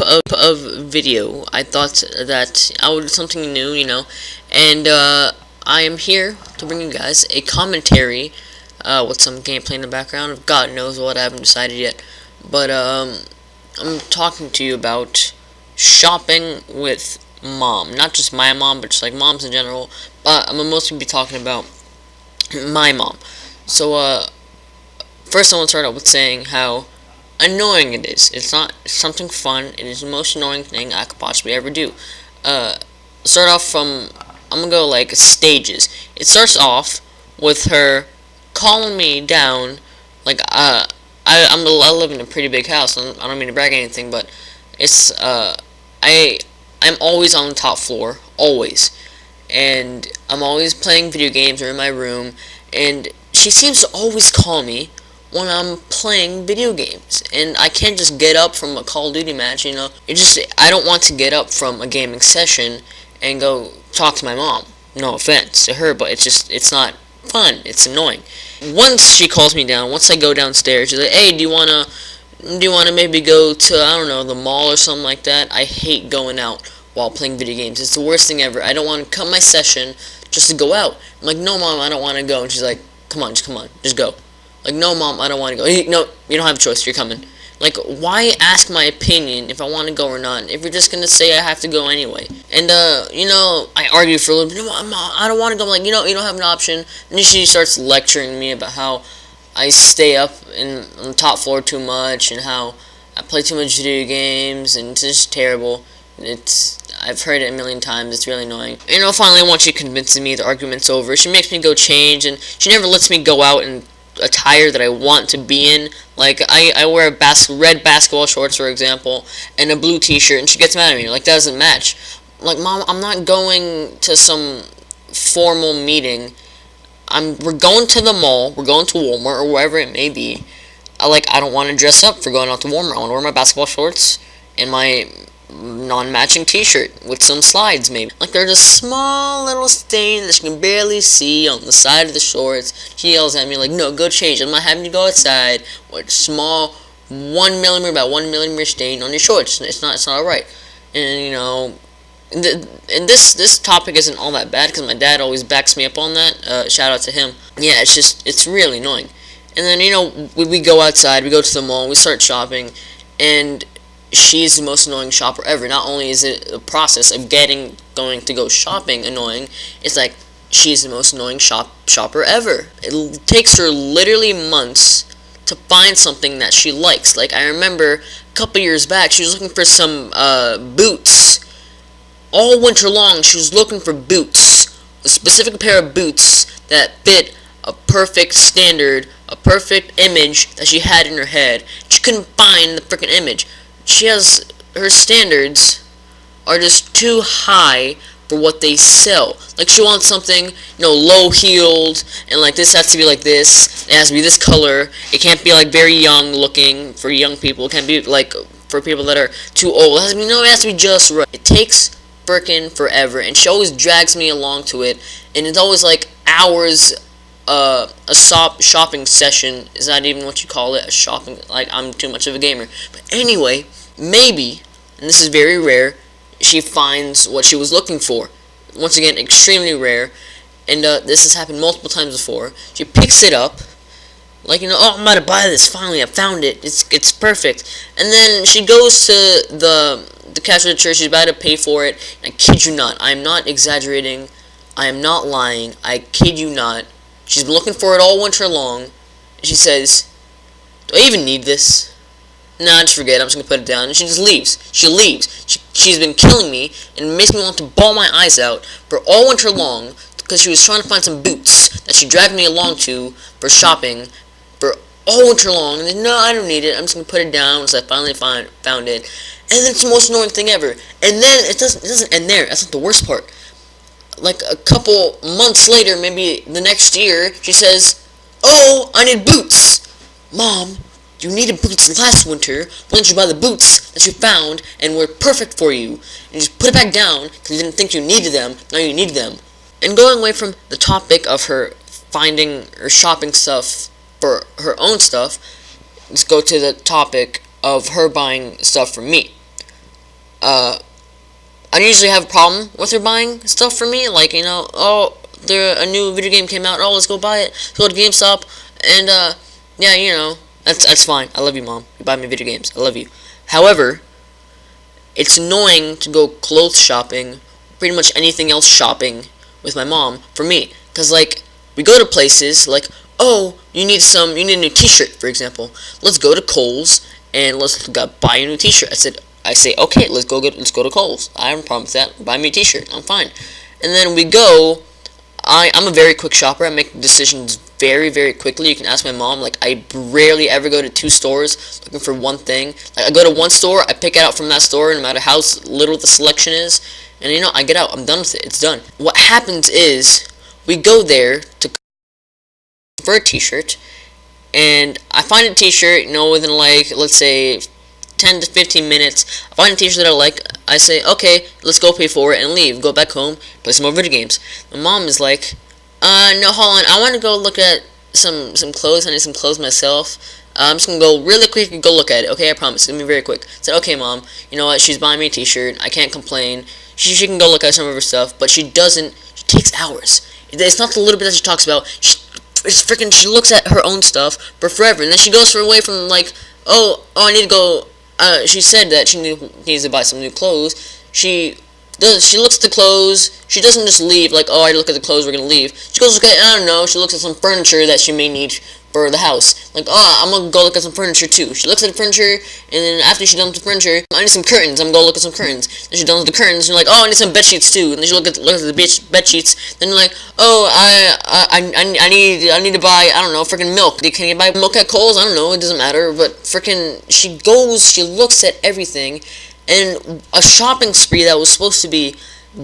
of video. I thought that I would do something new, and I am here to bring you guys a commentary with some gameplay in the background. God knows what, I haven't decided yet. But I'm talking to you about shopping with mom. Not just my mom, but just like moms in general. But I'm gonna mostly be talking about my mom. So first I want to start out with saying how annoying it is. It's not something fun. It is the most annoying thing I could possibly ever do. Start off from, I'm gonna go like stages. It starts off with her calling me down, like I live in a pretty big house. I don't mean to brag or anything, but it's I'm always on the top floor, always, and I'm always playing video games or in my room, and she seems to always call me when I'm playing video games, and I can't just get up from a Call of Duty match, I don't want to get up from a gaming session and go talk to my mom. No offense to her, but it's not fun. It's annoying. Once she calls me down, once I go downstairs, she's like, "Hey, do you wanna maybe go to, I don't know, the mall or something like that?" I hate going out while playing video games. It's the worst thing ever. I don't want to cut my session just to go out. I'm like, "No, mom, I don't want to go." And she's like, come on, just go." Like, "No, mom, I don't want to go." No, you don't have a choice. You're coming. Like, why ask my opinion if I want to go or not, if you're just gonna say I have to go anyway? And, I argue for a little bit. "No, I don't want to go." I'm like, you don't have an option. And then she starts lecturing me about how I stay up on the top floor too much, and how I play too much video games, and it's just terrible. I've heard it a million times. It's really annoying. Finally, once she convinces me, the argument's over. She makes me go change, and she never lets me go out in attire that I want to be in. Like, I wear red basketball shorts, for example, and a blue t-shirt, and she gets mad at me. Like, that doesn't match. Like, mom, I'm not going to some formal meeting. We're going to the mall, we're going to Walmart, or wherever it may be. I don't want to dress up for going out to Walmart. I want to wear my basketball shorts and my non-matching t-shirt with some slides, maybe. Like, there's a small little stain that you can barely see on the side of the shorts. She yells at me like, "No, go change. I'm not having you go outside with a small 1mm by 1mm stain on your shorts. It's not alright." And and this topic isn't all that bad because my dad always backs me up on that. Shout out to him. Yeah, it's really annoying. And then we go outside, we go to the mall, we start shopping, and she's the most annoying shopper ever. Not only is it a process of going to go shopping annoying, it's like she's the most annoying shopper ever. It takes her literally months to find something that she likes. Like, I remember a couple years back, she was looking for some boots. All winter long, she was looking for boots. A specific pair of boots that fit a perfect standard, a perfect image that she had in her head. She couldn't find the freaking image. Her standards are just too high for what they sell. Like, she wants something, low-heeled, and like, this has to be like this. It has to be this color. It can't be like very young looking for young people. It can't be like for people that are too old. It has to be just right. It takes frickin' forever, and she always drags me along to it, and it's always like hours. A shopping session is not even what you call it. A shopping, like, I'm too much of a gamer. But anyway, maybe, and this is very rare, she finds what she was looking for. Once again, extremely rare, and this has happened multiple times before. She picks it up, like, "Oh, I'm about to buy this. Finally, I found it. It's perfect." And then she goes to the cash register. She's about to pay for it. And I kid you not. I am not exaggerating. I am not lying. I kid you not. She's been looking for it all winter long. And she says, "Do I even need this? Nah, just forget it. I'm just gonna put it down." And she just leaves. She leaves. She's been killing me, and it makes me want to bawl my eyes out for all winter long, because she was trying to find some boots that she dragged me along to for shopping for all winter long. And then, "No, I don't need it. I'm just gonna put it down once I finally found it." And then it's the most annoying thing ever. And then it doesn't end there. That's not the worst part. Like, a couple months later, maybe the next year, she says, "Oh, I need boots." Mom, you needed boots last winter. Why didn't you buy the boots that you found and were perfect for you? And you just put it back down because you didn't think you needed them. Now you need them. And going away from the topic of her finding or shopping stuff for her own stuff, let's go to the topic of her buying stuff for me. I usually have a problem with her buying stuff for me. Like, oh, a new video game came out. Oh, let's go buy it. Let's go to GameStop. And, yeah, that's fine. I love you, Mom. You buy me video games. I love you. However, it's annoying to go clothes shopping, pretty much anything else shopping with my mom for me. Because, like, we go to places like, oh, you need a new t-shirt, for example. Let's go to Kohl's and let's buy a new t-shirt. I say, okay, let's go to Kohl's. I have a problem with that. Buy me a t-shirt. I'm fine. And then we go. I'm a very quick shopper. I make decisions very, very quickly. You can ask my mom. Like, I rarely ever go to 2 stores looking for one thing. Like, I go to one store, I pick it out from that store, no matter how little the selection is, and I get out. I'm done with it. It's done. What happens is we go there to for a t-shirt, and I find a t-shirt, within, like, let's say 10 to 15 minutes. I find a t-shirt that I like. I say, okay, let's go pay for it and leave. Go back home, play some more video games. My mom is like, no, hold on. I want to go look at some clothes. I need some clothes myself. I'm just going to go really quick and go look at it. Okay, I promise. It's going to be very quick. I said, okay, Mom. You know what? She's buying me a t-shirt. I can't complain. She can go look at some of her stuff, but she doesn't. She takes hours. It's not the little bit that she talks about. She looks at her own stuff for forever, and then she goes away from, like, oh, I need to go. She said that she needs to buy some new clothes. She looks at the clothes. She doesn't just leave, like, oh, I look at the clothes, we're gonna leave. She goes, okay, I don't know. She looks at some furniture that she may need for the house. Like, oh, I'm gonna go look at some furniture too. She looks at the furniture, and then after she's done with the furniture, I need some curtains. I'm gonna go look at some curtains. Then she's done with the curtains, and you're like, oh, I need some bed sheets too. And then she look at the bed sheets. Then you're like, oh, I need to buy, I don't know, freaking milk. Can you buy milk at Kohl's? I don't know. It doesn't matter. But freaking, she looks at everything, and a shopping spree that was supposed to be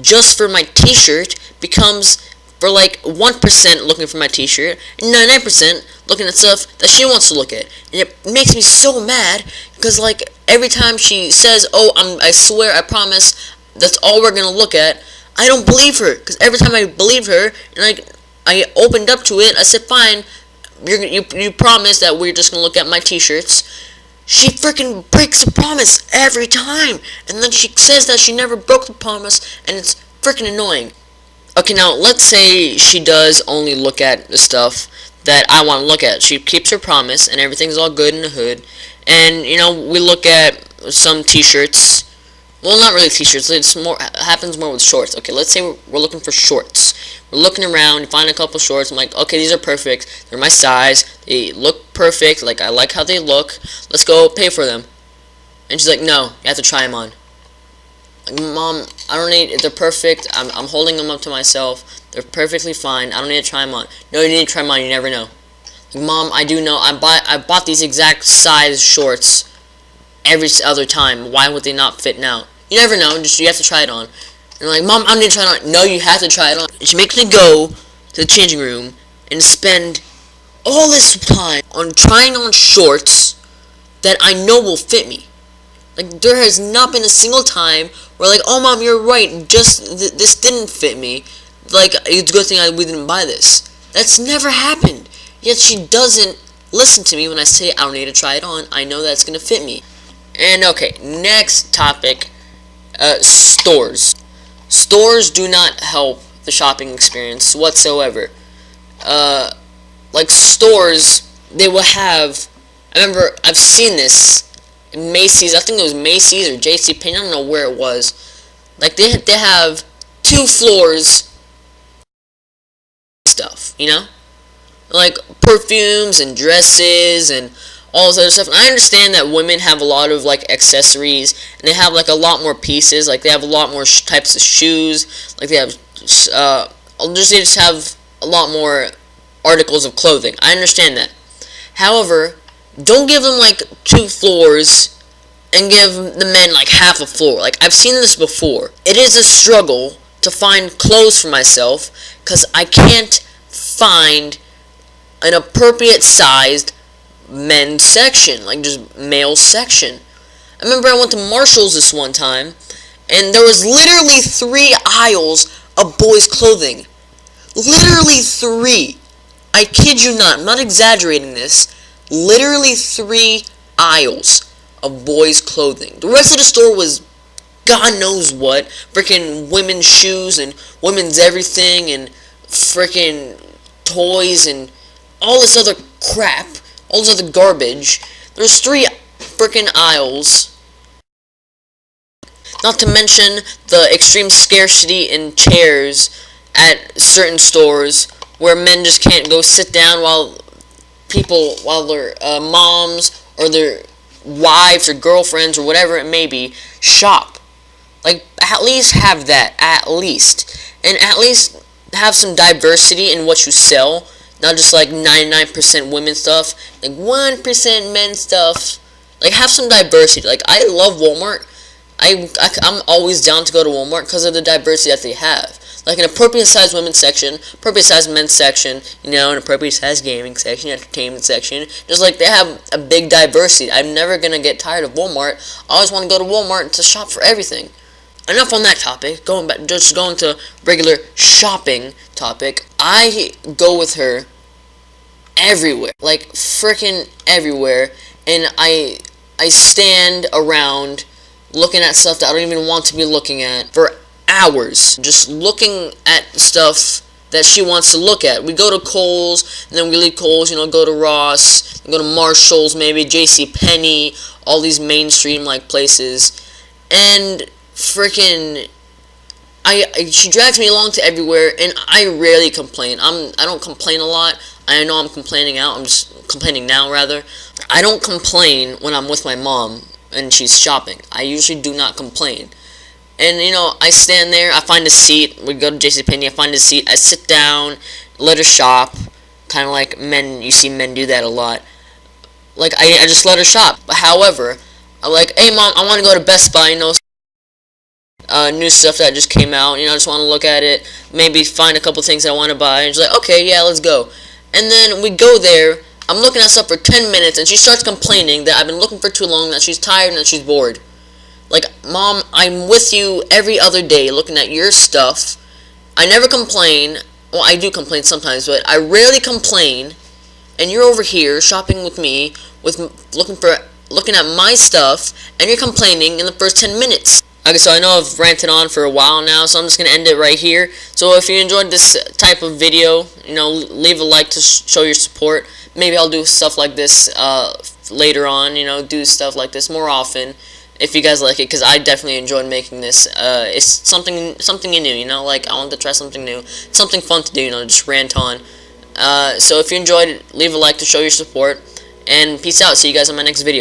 just for my t-shirt becomes for like 1% looking for my t-shirt and 99% looking at stuff that she wants to look at. And it makes me so mad because, like, every time she says, oh, I swear, I promise, that's all we're gonna look at, I don't believe her. Because every time I believe her and I opened up to it, I said, fine, you promise that we're just gonna look at my t-shirts. She freaking breaks the promise every time, and then she says that she never broke the promise, and it's freaking annoying. Okay, now, let's say she does only look at the stuff that I want to look at. She keeps her promise, and everything's all good in the hood, and, we look at some t-shirts. Well, not really t-shirts, it happens more with shorts. Okay, let's say we're looking for shorts. We're looking around, find a couple shorts. I'm like, okay, these are perfect. They're my size. They look perfect. Like, I like how they look. Let's go pay for them. And she's like, no, you have to try them on. Like, Mom, I don't need. They're perfect. I'm holding them up to myself. They're perfectly fine. I don't need to try them on. No, you need to try them on. You never know. Like, Mom, I do know. I bought these exact size shorts every other time. Why would they not fit now? You never know. You have to try it on. And I'm like, Mom, I need to try it on. No, you have to try it on. And she makes me go to the changing room and spend all this time on trying on shorts that I know will fit me. Like, there has not been a single time where, like, oh, Mom, you're right. Just this didn't fit me. Like, it's a good thing we didn't buy this. That's never happened. Yet she doesn't listen to me when I say I don't need to try it on. I know that's gonna fit me. And okay, next topic. Stores. Stores do not help the shopping experience whatsoever. Like, stores, they will have, I remember, I've seen this in Macy's. I think it was Macy's or JCpenny. I don't know where it was. Like, they have 2 floors stuff, like perfumes and dresses and all this other stuff. And I understand that women have a lot of, like, accessories, and they have, like, a lot more pieces. Like, they have a lot more types of shoes. Like, they just have a lot more articles of clothing. I understand that. However, don't give them, like, 2 floors and give the men, like, half a floor. Like, I've seen this before. It is a struggle to find clothes for myself because I can't find an appropriate sized men's section, like just male section. I remember I went to Marshall's this one time, and there was literally 3 aisles of boys' clothing. Literally 3. I kid you not, I'm not exaggerating this. Literally 3 aisles of boys' clothing. The rest of the store was God knows what, freaking women's shoes and women's everything and freaking toys and all this other crap, all this other garbage. There's 3 freaking aisles. Not to mention the extreme scarcity in chairs at certain stores where men just can't go sit down while their moms or their wives or girlfriends or whatever it may be shop. Like, at least have that, at least. And at least have some diversity in what you sell. Not just like 99% women stuff, like 1% men stuff. Like, have some diversity. Like, I love Walmart. I'm always down to go to Walmart because of the diversity that they have. Like an appropriate sized women's section, appropriate sized men's section, you know, an appropriate sized gaming section, entertainment section. Just like they have a big diversity. I'm never gonna get tired of Walmart. I always want to go to Walmart to shop for everything. Enough on that topic. Going to regular shopping topic. I go with her everywhere, like freaking everywhere, and I stand around looking at stuff that I don't even want to be looking at for hours, just looking at stuff that she wants to look at. We go to Kohl's, and then we leave Kohl's, you know, go to Ross, go to Marshall's, maybe JCpenny, all these mainstream like places, and freaking she drags me along to everywhere, and I rarely complain. I don't complain a lot. I know I'm complaining out. I'm just complaining now, rather. I don't complain when I'm with my mom and she's shopping. I usually do not complain. And, you know, I stand there, I find a seat, we go to JCPenney, I find a seat, I sit down, let her shop, kind of like men, you see men do that a lot. Like, I just let her shop. But however, I'm like, hey mom, I want to go to Best Buy, you know, new stuff that just came out, you know, I just want to look at it, maybe find a couple things I want to buy, and she's like, okay, yeah, let's go. And then we go there, I'm looking at stuff for 10 minutes, and she starts complaining that I've been looking for too long, that she's tired, and that she's bored. Like, mom, I'm with you every other day looking at your stuff. I never complain. Well, I do complain sometimes, but I rarely complain. And you're over here shopping with me, looking at my stuff, and you're complaining in the first 10 minutes. Okay, so I know I've ranted on for a while now, so I'm just going to end it right here. So if you enjoyed this type of video, you know, leave a like to show your support. Maybe I'll do stuff like this later on, you know, do stuff like this more often. If you guys like it, because I definitely enjoyed making this. It's something new, you know, like I want to try something new, something fun to do, you know, just rant on. So if you enjoyed it, leave a like to show your support, and peace out. See you guys on my next video.